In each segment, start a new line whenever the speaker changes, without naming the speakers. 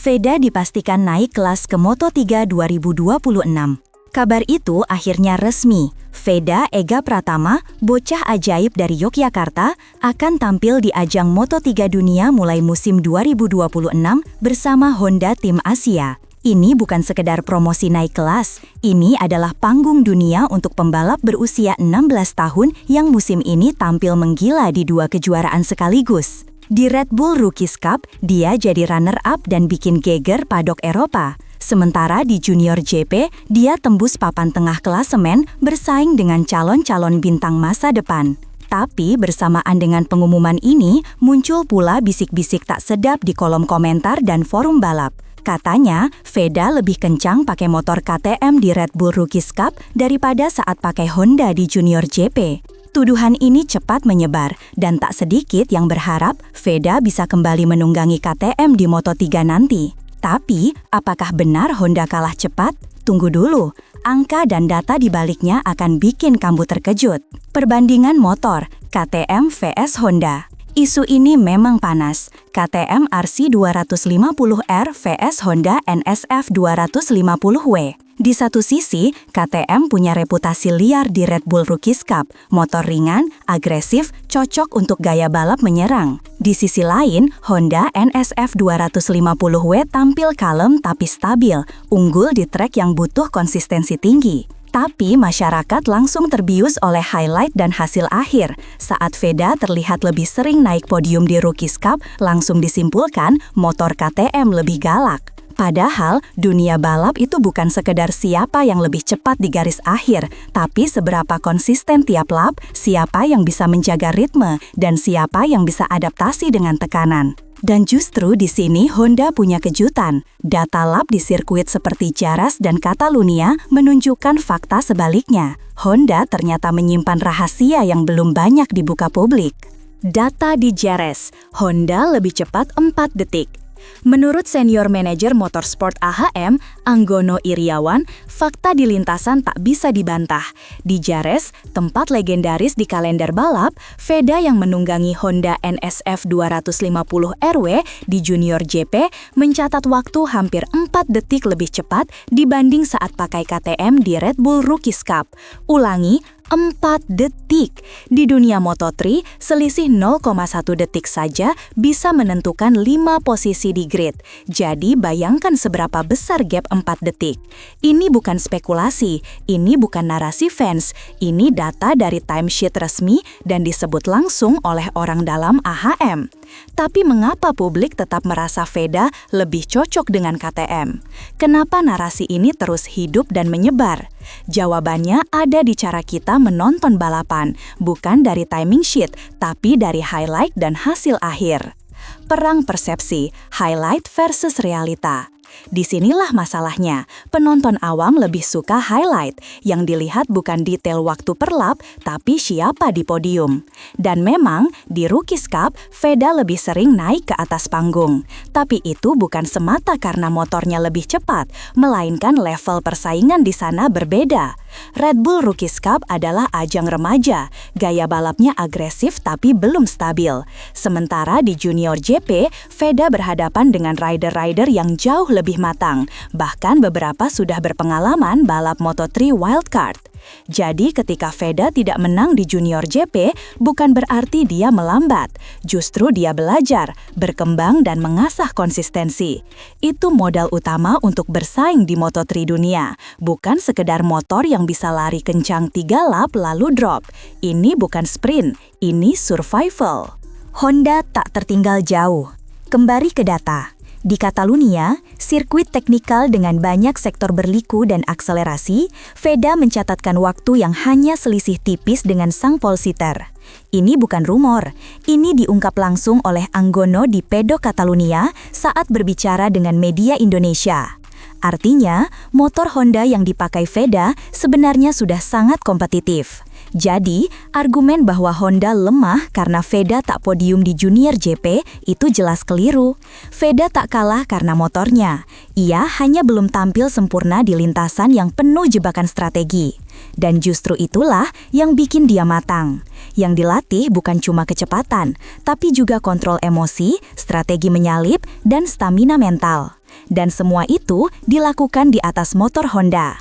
Veda dipastikan naik kelas ke Moto3 2026. Kabar itu akhirnya resmi. Veda Ega Pratama, bocah ajaib dari Yogyakarta, akan tampil di ajang Moto3 Dunia mulai musim 2026 bersama Honda Tim Asia. Ini bukan sekedar promosi naik kelas, ini adalah panggung dunia untuk pembalap berusia 16 tahun yang musim ini tampil menggila di 2 kejuaraan sekaligus. Di Red Bull Rookies Cup, dia jadi runner-up dan bikin geger padok Eropa. Sementara di Junior GP, dia tembus papan tengah klasemen bersaing dengan calon-calon bintang masa depan. Tapi bersamaan dengan pengumuman ini, muncul pula bisik-bisik tak sedap di kolom komentar dan forum balap. Katanya, Veda lebih kencang pakai motor KTM di Red Bull Rookies Cup daripada saat pakai Honda di Junior GP. Tuduhan ini cepat menyebar, dan tak sedikit yang berharap Veda bisa kembali menunggangi KTM di Moto3 nanti. Tapi, apakah benar Honda kalah cepat? Tunggu dulu, angka dan data di baliknya akan bikin kamu terkejut. Perbandingan motor, KTM vs Honda. Isu ini memang panas. KTM RC 250R vs Honda NSF 250W. Di satu sisi, KTM punya reputasi liar di Red Bull Rookies Cup, motor ringan, agresif, cocok untuk gaya balap menyerang. Di sisi lain, Honda NSF 250W tampil kalem tapi stabil, unggul di trek yang butuh konsistensi tinggi. Tapi masyarakat langsung terbius oleh highlight dan hasil akhir. Saat Veda terlihat lebih sering naik podium di Rookies Cup, langsung disimpulkan motor KTM lebih galak. Padahal, dunia balap itu bukan sekedar siapa yang lebih cepat di garis akhir, tapi seberapa konsisten tiap lap, siapa yang bisa menjaga ritme, dan siapa yang bisa adaptasi dengan tekanan. Dan justru di sini Honda punya kejutan. Data lap di sirkuit seperti Jerez dan Catalunya menunjukkan fakta sebaliknya. Honda ternyata menyimpan rahasia yang belum banyak dibuka publik. Data di Jerez, Honda lebih cepat 4 detik. Menurut senior manajer motorsport AHM, Anggono Iriawan, fakta di lintasan tak bisa dibantah. Di Jerez, tempat legendaris di kalender balap, Veda yang menunggangi Honda NSF 250RW di Junior GP mencatat waktu hampir 4 detik lebih cepat dibanding saat pakai KTM di Red Bull Rookies Cup. Ulangi, 4 detik. Di dunia Moto3, selisih 0,1 detik saja bisa menentukan 5 posisi di grid. Jadi bayangkan seberapa besar gap 4 detik. Ini bukan spekulasi, ini bukan narasi fans, ini data dari timesheet resmi dan disebut langsung oleh orang dalam AHM. Tapi mengapa publik tetap merasa Veda lebih cocok dengan KTM? Kenapa narasi ini terus hidup dan menyebar? Jawabannya ada di cara kita menonton balapan, bukan dari timing sheet, tapi dari highlight dan hasil akhir. Perang persepsi, highlight versus realita. Disinilah masalahnya, penonton awam lebih suka highlight, yang dilihat bukan detail waktu per lap, tapi siapa di podium. Dan memang, di Rookies Cup, Veda lebih sering naik ke atas panggung. Tapi itu bukan semata karena motornya lebih cepat, melainkan level persaingan di sana berbeda. Red Bull Rookies Cup adalah ajang remaja, gaya balapnya agresif tapi belum stabil. Sementara di Junior GP, Veda berhadapan dengan rider-rider yang jauh lebih matang, bahkan beberapa sudah berpengalaman balap Moto3 wildcard. Jadi ketika Veda tidak menang di Junior GP, bukan berarti dia melambat. Justru dia belajar, berkembang dan mengasah konsistensi. Itu modal utama untuk bersaing di Moto3 dunia, bukan sekedar motor yang bisa lari kencang 3 lap lalu drop. Ini bukan sprint, ini survival. Honda tak tertinggal jauh. Kembali ke data. Di Catalunya, sirkuit teknikal dengan banyak sektor berliku dan akselerasi, Veda mencatatkan waktu yang hanya selisih tipis dengan sang pole-sitter. Ini bukan rumor, ini diungkap langsung oleh Anggono di Pedok Catalunya saat berbicara dengan media Indonesia. Artinya, motor Honda yang dipakai Veda sebenarnya sudah sangat kompetitif. Jadi, argumen bahwa Honda lemah karena Veda tak podium di Junior GP itu jelas keliru. Veda tak kalah karena motornya. Ia hanya belum tampil sempurna di lintasan yang penuh jebakan strategi. Dan justru itulah yang bikin dia matang. Yang dilatih bukan cuma kecepatan, tapi juga kontrol emosi, strategi menyalip, dan stamina mental. Dan semua itu dilakukan di atas motor Honda.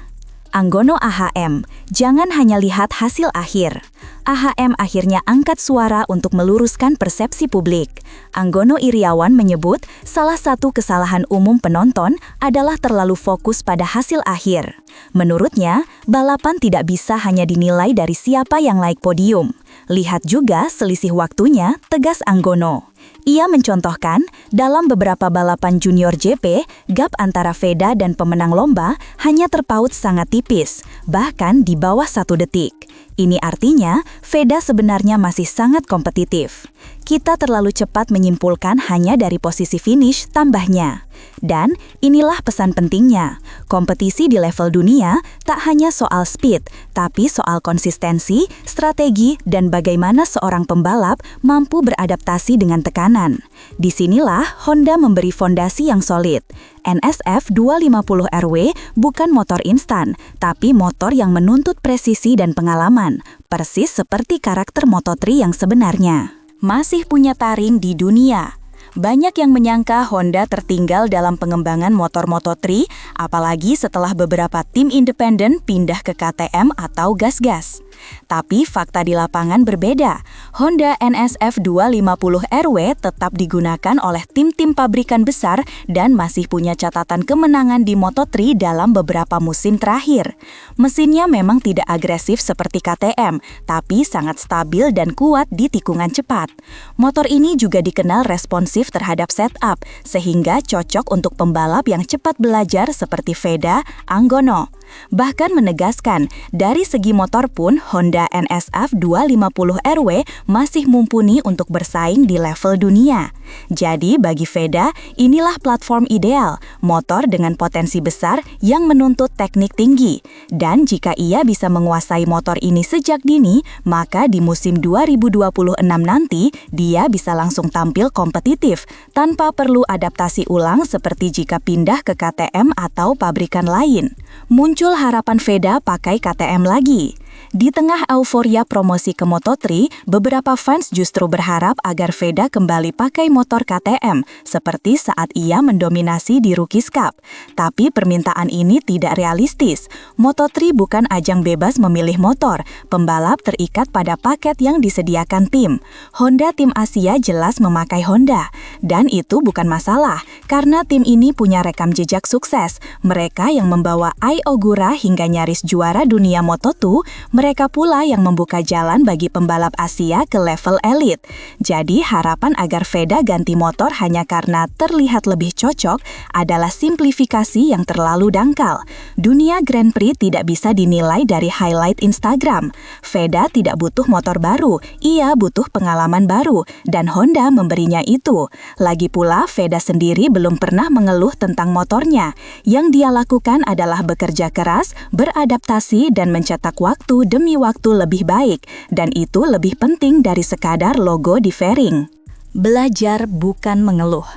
Anggono AHM, jangan hanya lihat hasil akhir. AHM akhirnya angkat suara untuk meluruskan persepsi publik. Anggono Iriawan menyebut salah satu kesalahan umum penonton adalah terlalu fokus pada hasil akhir. Menurutnya, balapan tidak bisa hanya dinilai dari siapa yang naik podium. Lihat juga selisih waktunya, tegas Anggono. Ia mencontohkan, dalam beberapa balapan junior JP, gap antara Veda dan pemenang lomba hanya terpaut sangat tipis, bahkan di bawah 1 detik. Ini artinya, Veda sebenarnya masih sangat kompetitif. Kita terlalu cepat menyimpulkan hanya dari posisi finish, tambahnya. Dan inilah pesan pentingnya, kompetisi di level dunia tak hanya soal speed, tapi soal konsistensi, strategi, dan bagaimana seorang pembalap mampu beradaptasi dengan tekanan. Disinilah Honda memberi fondasi yang solid. NSF 250RW bukan motor instan, tapi motor yang menuntut presisi dan pengalaman, persis seperti karakter Moto3 yang sebenarnya. Masih punya taring di dunia. Banyak yang menyangka Honda tertinggal dalam pengembangan motor Moto3, apalagi setelah beberapa tim independen pindah ke KTM atau gas-gas. Tapi fakta di lapangan berbeda. Honda NSF 250RW tetap digunakan oleh tim-tim pabrikan besar dan masih punya catatan kemenangan di Moto3 dalam beberapa musim terakhir. Mesinnya memang tidak agresif seperti KTM, tapi sangat stabil dan kuat di tikungan cepat. Motor ini juga dikenal responsif terhadap setup, sehingga cocok untuk pembalap yang cepat belajar seperti Veda, Anggono. Bahkan menegaskan, dari segi motor pun Honda NSF 250RW masih mumpuni untuk bersaing di level dunia. Jadi bagi Veda, inilah platform ideal, motor dengan potensi besar yang menuntut teknik tinggi. Dan jika ia bisa menguasai motor ini sejak dini, maka di musim 2026 nanti, dia bisa langsung tampil kompetitif, tanpa perlu adaptasi ulang seperti jika pindah ke KTM atau pabrikan lain. Muncul harapan Veda pakai KTM lagi. Di tengah euforia promosi ke Moto3, beberapa fans justru berharap agar Veda kembali pakai motor KTM, seperti saat ia mendominasi di Rookies Cup. Tapi permintaan ini tidak realistis. Moto3 bukan ajang bebas memilih motor, pembalap terikat pada paket yang disediakan tim. Honda Tim Asia jelas memakai Honda. Dan itu bukan masalah, karena tim ini punya rekam jejak sukses. Mereka yang membawa Ai Ogura hingga nyaris juara dunia Moto2, mereka pula yang membuka jalan bagi pembalap Asia ke level elit. Jadi harapan agar Veda ganti motor hanya karena terlihat lebih cocok adalah simplifikasi yang terlalu dangkal. Dunia Grand Prix tidak bisa dinilai dari highlight Instagram. Veda tidak butuh motor baru, ia butuh pengalaman baru, dan Honda memberinya itu. Lagi pula, Veda sendiri belum pernah mengeluh tentang motornya. Yang dia lakukan adalah bekerja keras, beradaptasi, dan mencetak waktu demi waktu lebih baik, dan itu lebih penting dari sekadar logo di fairing. Belajar bukan mengeluh.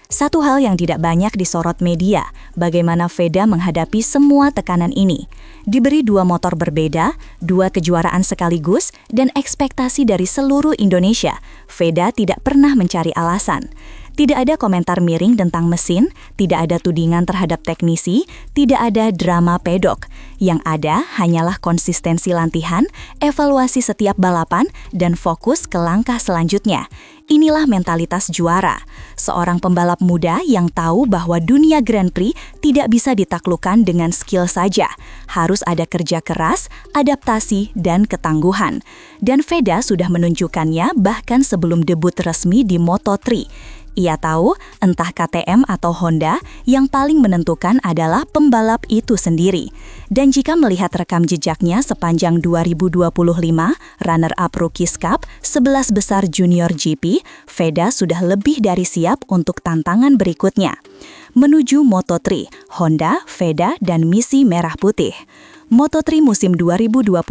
Satu hal yang tidak banyak disorot media, bagaimana Veda menghadapi semua tekanan ini. Diberi 2 motor berbeda, 2 kejuaraan sekaligus, dan ekspektasi dari seluruh Indonesia, Veda tidak pernah mencari alasan. Tidak ada komentar miring tentang mesin, tidak ada tudingan terhadap teknisi, tidak ada drama pedok. Yang ada hanyalah konsistensi latihan, evaluasi setiap balapan, dan fokus ke langkah selanjutnya. Inilah mentalitas juara. Seorang pembalap muda yang tahu bahwa dunia Grand Prix tidak bisa ditaklukkan dengan skill saja. Harus ada kerja keras, adaptasi, dan ketangguhan. Dan Veda sudah menunjukkannya bahkan sebelum debut resmi di Moto3. Ia tahu, entah KTM atau Honda, yang paling menentukan adalah pembalap itu sendiri. Dan jika melihat rekam jejaknya sepanjang 2025, runner-up Rookies Cup, 11 besar junior GP, Veda sudah lebih dari siap untuk tantangan berikutnya. Menuju Moto3, Honda, Veda, dan misi merah putih. Moto3 musim 2026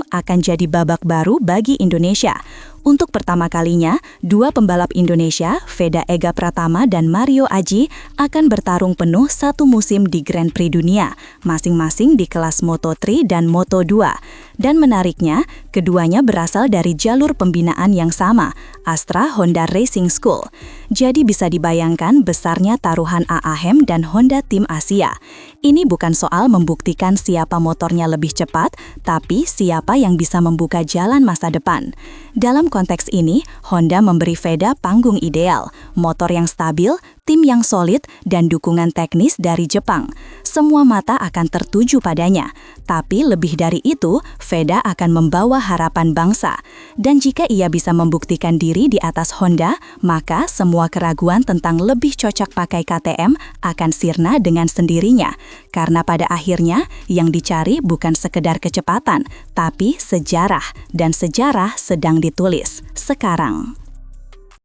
akan jadi babak baru bagi Indonesia. Untuk pertama kalinya, dua pembalap Indonesia, Veda Ega Pratama dan Mario Aji, akan bertarung penuh satu musim di Grand Prix dunia, masing-masing di kelas Moto3 dan Moto2. Dan menariknya, keduanya berasal dari jalur pembinaan yang sama, Astra Honda Racing School. Jadi bisa dibayangkan besarnya taruhan AAHEM dan Honda Tim Asia. Ini bukan soal membuktikan siapa motornya lebih cepat, tapi siapa yang bisa membuka jalan masa depan. Dalam konteks ini, Honda memberi Veda panggung ideal, motor yang stabil, tim yang solid, dan dukungan teknis dari Jepang. Semua mata akan tertuju padanya. Tapi lebih dari itu, Veda akan membawa harapan bangsa. Dan jika ia bisa membuktikan diri di atas Honda, maka semua keraguan tentang lebih cocok pakai KTM akan sirna dengan sendirinya. Karena pada akhirnya, yang dicari bukan sekedar kecepatan, tapi sejarah. Dan sejarah sedang ditulis sekarang.